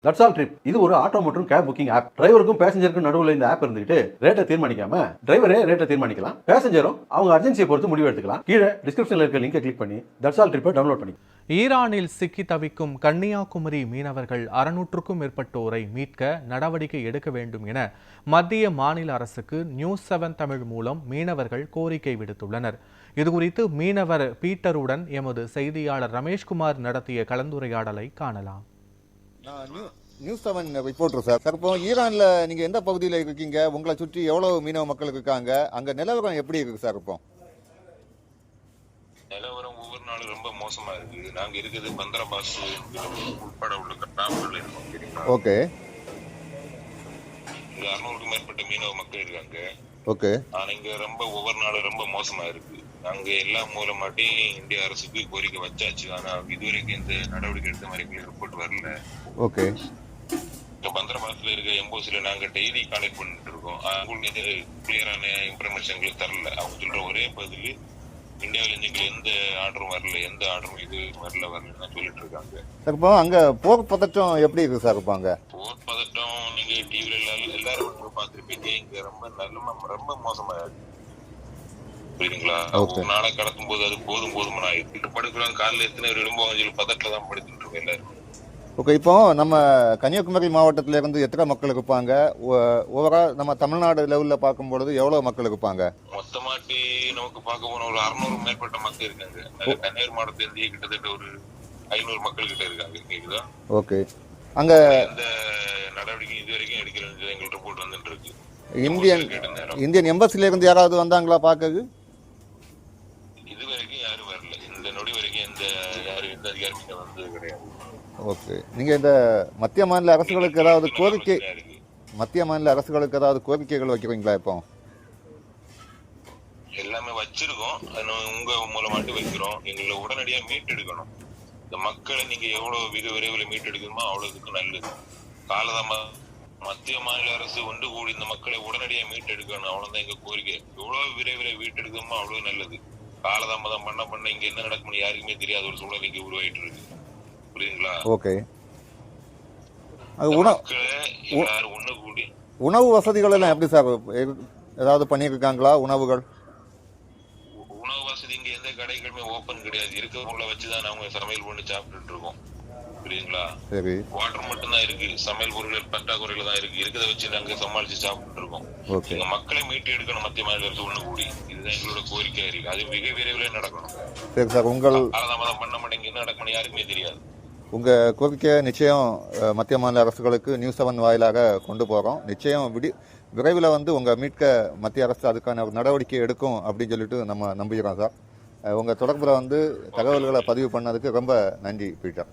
That's all trip. இது ஒரு auto மற்றும் கேப் புக்கிங் ஆப். டிரைவருக்கும் பேசஞ்சருக்கும் நடுவில் இந்த ஆப் இருந்துட்டு ரேட்டை தீர்மானிக்காம டிரைவரே ரேட்டை தீர்மானிக்கலாம். பேசஞ்சரும் அவங்க அர்ஜென்சியை பொறுத்து முடிவு எடுத்துக்கலாம். கீழே டிஸ்கிரிப்ஷன்ல இருக்க லிங்கை கிளிக் பண்ணி தட்ஸ் ஆல் ட்ரிப்பை டவுன்லோட் பண்ணி. ஈரானில் சிக்கி தவிக்கும் கன்னியாகுமரி மீனவர்கள் 600க்கும் மேற்பட்டோரை மீட்க நடவடிக்கை எடுக்க வேண்டும் என மத்திய மாநில அரசுக்கு நியூஸ் 7 தமிழ் மூலம் மீனவர்கள் கோரிக்கை விடுத்துள்ளனர். இதுகுறித்து மீனவர் பீட்டருடன் எமது செய்தியாளர் ரமேஷ்குமார் நடத்திய கலந்துரையாடலை காணலாம். News 7 reporter sir. இப்போ ஈரான்ல நீங்க எந்த பகுதியில் இருக்கீங்க? உங்களை சுற்றி எவ்வளவு மீனவ மக்கள் இருக்காங்க? அங்க நிலவரம் எப்படி இருக்கு சார்? இப்போ நிலவரம் ஒவ்வொரு நாளும் ரொம்ப மோசமா இருக்கு. நாங்க இருக்கிறது பந்தரபாஸ் உட்பட உள்ள கிராமங்கள் இருக்கோம். ஓகே. இங்க 600க்கும் மேற்பட்ட மீனவ மக்கள் இருக்காங்க. ஓகே. ஆனா இங்க ரொம்ப ஒவ்வொரு நாளும் ரொம்ப மோசமா இருக்கு. நாங்க எல்லா மூலமாட்டி இந்திய அரசுக்கு கோரிக்கை வச்சாச்சு. ஆனா இதுவரைக்கும் இந்த நடவடிக்கை எடுத்த மாதிரி ரிப்போர்ட் வரல. ஓகே. பந்தரபாஸ்ல இருக்க எம்போசில நாங்க டெய்லி கான்டெக்ட் பண்ணிட்டு இருக்கோம். அவங்களுக்கு கிளியரான இன்ஃபர்மேஷன் எங்களுக்கு தரல. அவங்க சொல்ற ஒரே பதில் இந்தியாவில இருந்து எந்த ஆர்டரும் வரல, எந்த ஆர்டரும் இது வரலன்னு சொல்லிட்டு இருக்காங்க. இப்போ அங்க போர் பதட்டம் எப்படி இருக்கு சார்? இருப்பாங்க போர் பதட்டம் நீங்க டிவில எல்லாரும் பார்த்திருப்பீங்க. இங்க ரொம்ப மோசமா இருக்கு. புரியுதுங்களா? ஒரு நாளை கடத்தும் போது அது போதுமான ஆயிடுச்சு. படுக்கிறோம் காலைல எத்தனை ஒரு இடும்போம் சொல்லி பதட்டில தான் படுத்துட்டு இருக்கோம் எல்லாரும். ஓகே. இப்போ நம்ம கன்னியாகுமரி மாவட்டத்தில இருந்து எத்தனை மக்கள் இருப்பாங்க? ஓவரா நம்ம தமிழ்நாடு லெவல்ல பார்க்கும்பொழுது எவ்வளவு மக்கள் இருப்பாங்க? மொத்தமாட்டி நமக்கு பார்க்க போன ஒரு 600 மேற்பட்ட மக்கள் இருக்காங்க. கன்னியாகுமரி மாவட்டத்துல இருந்து கிட்டத்தட்ட ஒரு 500 மக்கள் கிட்ட இருக்காங்க. கேக்குதா? ஓகே. அங்க எந்த நடவடிக்கை இதுவரைக்கும் எடுக்கிறது எங்களுக்கு ரிப்போர்ட் வந்துட்டு இருக்கு. இந்தியன் எம்பசில இருந்து யாராவது வந்தாங்களா பாக்க? இதுவரைக்கும் யாரும் வரல. இந்த நொடி வரைக்கும் எந்த அதிகாரியும் வந்தது கிடையாது. ஓகே. நீங்க இந்த மத்திய மாநில அரசுகளுக்கு ஏதாவது கோரிக்கைகள் வைக்கிறீங்களா? இப்போ எல்லாமே வச்சிருக்கோம். உங்க மூலமாட்டு வைக்கிறோம். எங்களை உடனடியா மீட்டெடுக்கணும். இந்த மக்களை நீங்க எவ்வளவு வெகு விரைவில் மீட்டெடுக்கணுமோ அவ்வளவுக்கு நல்லது. காலதாமதம் மத்திய மாநில அரசு ஒன்று கூடி இந்த மக்களை உடனடியா மீட்டெடுக்கணும். அவ்வளவுதான் எங்க கோரிக்கை. எவ்வளவு விரைவில் மீட்டெடுக்கணுமோ அவ்வளவு நல்லது. காலதாமதம் பண்ண இங்க என்ன நடக்கும்னு யாருக்குமே தெரியாத ஒரு சூழல் இங்க உருவாயிட்டு இருக்கு. புரியுதுங்களா? ஓகே. எல்லாரும் ஒண்ணு கூடி உணவு வசதிகள் எல்லாம் எப்படி சார்? ஏதாவது பண்ணிருக்காங்களா? உணவு வசதி இங்க எந்த கடைகளுமே ஓபன் கிடையாது. இருக்கவங்கள வச்சுதான் நாங்க சமையல் பண்ணி சாப்பிட்டு இருக்கோம். புரியுதுங்களா? சரி. வாட்டர் மட்டும் தான் இருக்கு. சமையல் பொருட்கள் பற்றாக்குறையில தான் இருக்கு. இருக்கிறத வச்சு நாங்க சமாளிச்சு சாப்பிட்டு இருக்கோம். எங்க மக்களை மீட்டு எடுக்கணும் மத்திய மாநில அரசு ஒண்ணு கூடி. இதுதான் எங்களோட கோரிக்கை இருக்கு. அது மிக விரைவில் நடக்கணும். சரி சார். காலதாமதம் பண்ண மாட்டேங்க என்ன நடக்கணும் யாருக்குமே தெரியாது. உங்க கோரிக்கை நிச்சயம் மத்திய மாநில அரசுகளுக்கு நியூஸ் 7 வாயிலாக கொண்டு போறோம். நிச்சயம் விரைவில் வந்து உங்க மீட்க மத்திய அரசு அதுக்கான ஒரு நடவடிக்கை எடுக்கும் அப்படின்னு சொல்லிட்டு நம்ம நம்புகிறோம் சார். உங்க தொடர்புல வந்து தகவல்களை பதிவு பண்ணதுக்கு ரொம்ப நன்றி பீட்டர்.